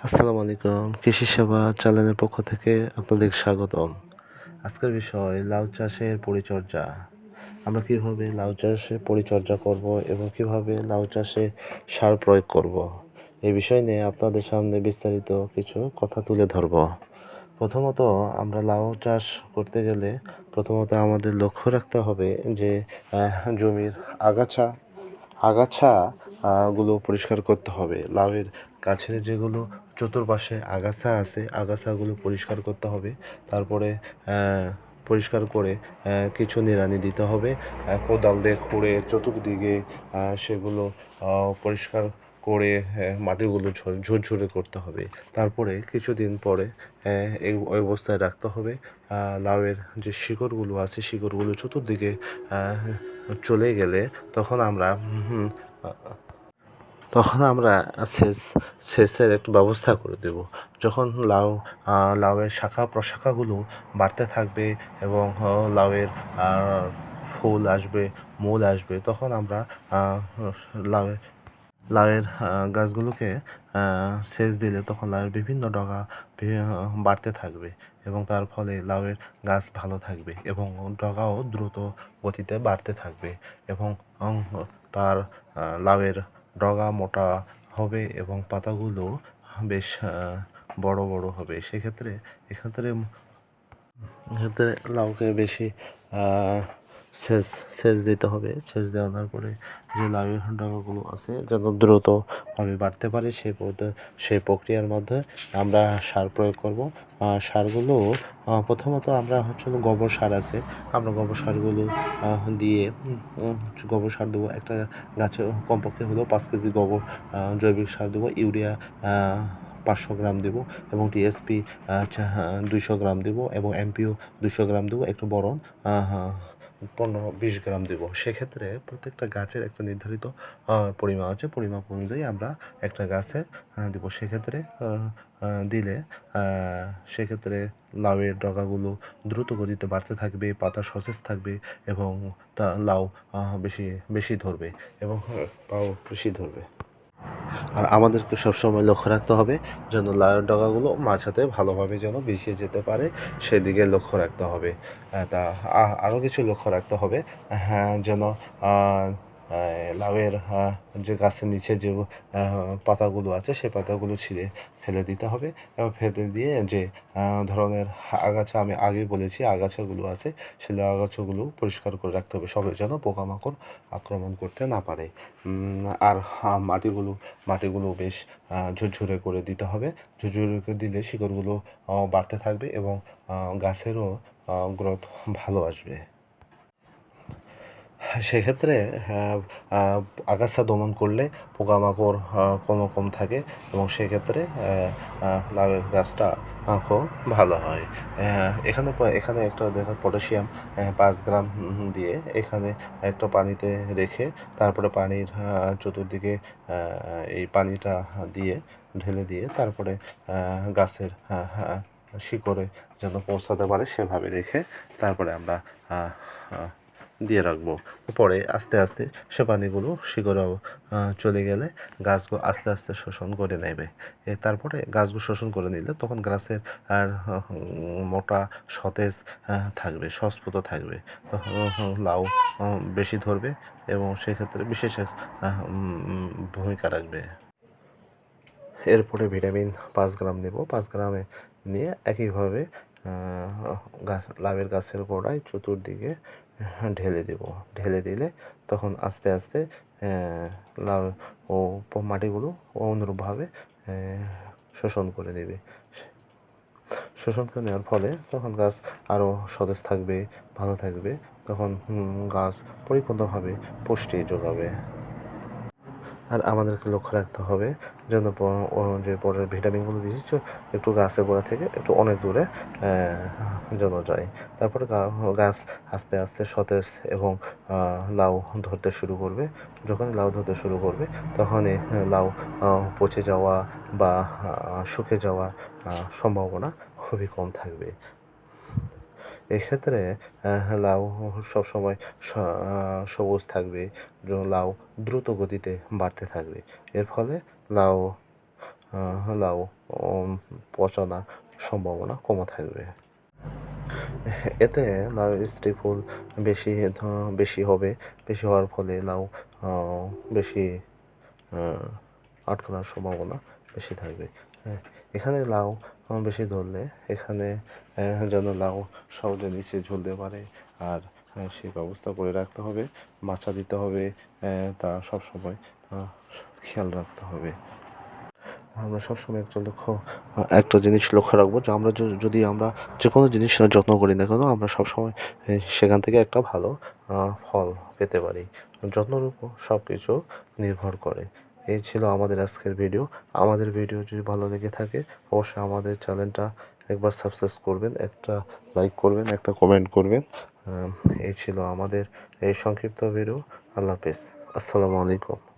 আসসালামু আলাইকুম, কৃষি সেবা চ্যানেলের পক্ষ থেকে আপনাদের স্বাগতম। আজকের বিষয় লাউ চাষের পরিচর্যা। আমরা কীভাবে লাউ চাষে পরিচর্যা করব এবং কীভাবে লাউ চাষে সার প্রয়োগ করব, এই বিষয় নিয়ে আপনাদের সামনে বিস্তারিত কিছু কথা তুলে ধরব। প্রথমত, আমরা লাউ চাষ করতে গেলে আমাদের লক্ষ্য রাখতে হবে যে জমির আগাছা আগাছা গুলো পরিষ্কার করতে হবে। লাউয়ের গাছের যেগুলো চতুর্পাশে আগাছা আছে, আগাছাগুলো পরিষ্কার করতে হবে। তারপরে পরিষ্কার করে কিছু নিড়ানি দিতে হবে। কোদাল দিয়ে খুঁড়ে চতুর্দিকে সেগুলো পরিষ্কার করে মাটিগুলো ঝুরঝুরে করতে হবে। তারপরে কিছুদিন পরে এই অবস্থায় রাখতে হবে। লাউয়ের যে শিকড়গুলো আছে, শিকড়গুলো চতুর্দিকে চলে গেলে তখন আমরা সেচের একটু ব্যবস্থা করে দেব। যখন লাউয়ের শাখা প্রশাখাগুলো বাড়তে থাকবে এবং লাউয়ের ফুল আসবে, মূল আসবে, তখন আমরা লাউয়ের গাছগুলোকে সেচ দিলে তখন লাউয়ের বিভিন্ন ডগা বাড়তে থাকবে এবং তার ফলে লাউয়ের গাছ ভালো থাকবে এবং ডগাও দ্রুত গতিতে বাড়তে থাকবে এবং তার লাউয়ের ডগা মোটা হবে এবং পাতাগুলো বেশ বড় বড় হবে। এক্ষেত্রে লাউকে বেশি সেচ দিতে হবে। সেচ দেওয়ার পরে যে লাউয়ের ডগাগুলো আছে যেন দ্রুতভাবে বাড়তে পারে, সেই প্রক্রিয়ার মধ্যে আমরা সার প্রয়োগ করব। সারগুলো প্রথমত আমরা গোবর সার আছে, আমরা গোবর সারগুলো দিয়ে গোবর সার দেবো। একটা গাছে কমপক্ষে হলেও 5 কেজি গোবর জৈবিক সার দেবো। ইউরিয়া 500 গ্রাম দেবো এবং টিএসপি 200 গ্রাম দেবো এবং এমপিও 200 গ্রাম দেবো। একটু বরং 15-20 গ্রাম দেবো। সেক্ষেত্রে প্রত্যেকটা গাছের একটা নির্ধারিত পরিমাপ আছে, পরিমাপ অনুযায়ী আমরা একটা গাছে দেবো। দিলে সেক্ষেত্রে লাউয়ের ডগাগুলো দ্রুত গতিতে বাড়তে থাকবে, পাতা সতেজ থাকবে এবং লাউ বেশি বেশি ধরবে এবং লাউ বেশি ধরবে। আর আমাদেরকে সবসময় লক্ষ্য রাখতে হবে যেন লাউয়ের ডগাগুলো মাঝাতে ভালোভাবে যেন মিশে যেতে পারে, সেদিকে লক্ষ্য রাখতে হবে। তা আরও কিছু লক্ষ্য রাখতে হবে, হ্যাঁ, যেন লাউয়ের যে গাছের নিচে যে পাতাগুলো আছে সেই পাতাগুলো ছিঁড়ে ফেলে দিতে হবে এবং ফেলে দিয়ে যে ধরনের আগাছা, আমি আগেই বলেছি, আগাছাগুলো আছে সেই আগাছাগুলো পরিষ্কার করে রাখতে হবে, সবাই যেন পোকামাকড় আক্রমণ করতে না পারে। আর মাটিগুলো বেশ ঝুরঝুরে করে দিতে হবে। ঝুরঝুরে করে দিলে শিকড়গুলো বাড়তে থাকবে এবং গাছেরও গ্রোথ ভালো আসবে। সেক্ষেত্রে আগাছা দমন করলে পোকামাকড় কম থাকে এবং সেক্ষেত্রে লাউয়ের গাছটা খুব ভালো হয়। এখানে একটা দেখো পটাশিয়াম 5 গ্রাম দিয়ে এখানে একটা পানিতে রেখে তারপরে পানির চতুর্দিকে এই পানিটা ঢেলে দিয়ে তারপরে গাছের শিকড়ে যেন পৌঁছাতে পারে সেভাবে রেখে তারপরে আমরা দিয়ে রাখবো। পরে আস্তে আস্তে সে পানিগুলো শিকড়ে চলে গেলে গাছগুলো আস্তে আস্তে শোষণ করে নেবে। তারপরে গাছগুলো শোষণ করে নিলে তখন গাছের আর মোটা সতেজ থাকবে, সস্ফুত থাকবে, লাউ বেশি ধরবে এবং সেক্ষেত্রে বিশেষ ভূমিকা রাখবে। এরপরে ভিটামিন 5 গ্রাম নেব। 5 গ্রামে নিয়ে একইভাবে লাউয়ের গাছের গোড়ায় চতুর্দিকে ঢেলে দেব। ঢেলে দিলে তখন আস্তে আস্তে লাউ ও মাটিগুলো অনুরূপভাবে শোষণ করে দেবে। শোষণ করে নেওয়ার ফলে তখন গাছ আরও সতেজ থাকবে, ভালো থাকবে, তখন গাছ পরিপূর্ণভাবে পুষ্টি যোগাবে। আর আমাদেরকে লক্ষ্য রাখতে হবে যেন যে পরের ভিটামিনগুলো দিয়েছি একটু গাছের গোড়া থেকে একটু অনেক দূরে যেন যায়। তারপরে গাছ আস্তে আস্তে সতেজ এবং লাউ ধরতে শুরু করবে। যখনই লাউ ধরতে শুরু করবে তখনই লাউ পচে যাওয়া বা শুকিয়ে যাওয়ার সম্ভাবনা খুবই কম থাকবে। এক্ষেত্রে লাউ সবসময় সবুজ থাকবে, লাউ দ্রুত গতিতে বাড়তে থাকবে। এর ফলে লাউ লাউ পচানোর সম্ভাবনা কমে থাকবে। এতে লাউয়ের স্টিফুল বেশি হবে, বেশি হওয়ার ফলে লাউ বেশি আটকানোর সম্ভাবনা বেশি থাকবে। হ্যাঁ, এখানে লাউ বেশি ধরলে এখানে যেন লাউ সহজে নিচে ঝুলতে পারে, আর সেই ব্যবস্থা করে রাখতে হবে, মাচা দিতে হবে, তা সবসময় খেয়াল রাখতে হবে। আমরা সবসময় একটা জিনিস লক্ষ্য রাখবো যে আমরা যদি আমরা যে কোনো জিনিস যত্ন করি না কেন, আমরা সবসময় সেখান থেকে একটা ভালো ফল পেতে পারি। যত্নের উপর সব কিছু নির্ভর করে। এই ছিল আমাদের আজকের ভিডিও। আমাদের ভিডিও যদি ভালো লেগে থাকে অবশ্যই আমাদের চ্যানেলটা একবার সাবস্ক্রাইব করবেন, একটা লাইক করবেন, একটা কমেন্ট করবেন। এই ছিল আমাদের এই সংক্ষিপ্ত ভিডিও। আল্লাহ হাফেজ। আসসালামু আলাইকুম।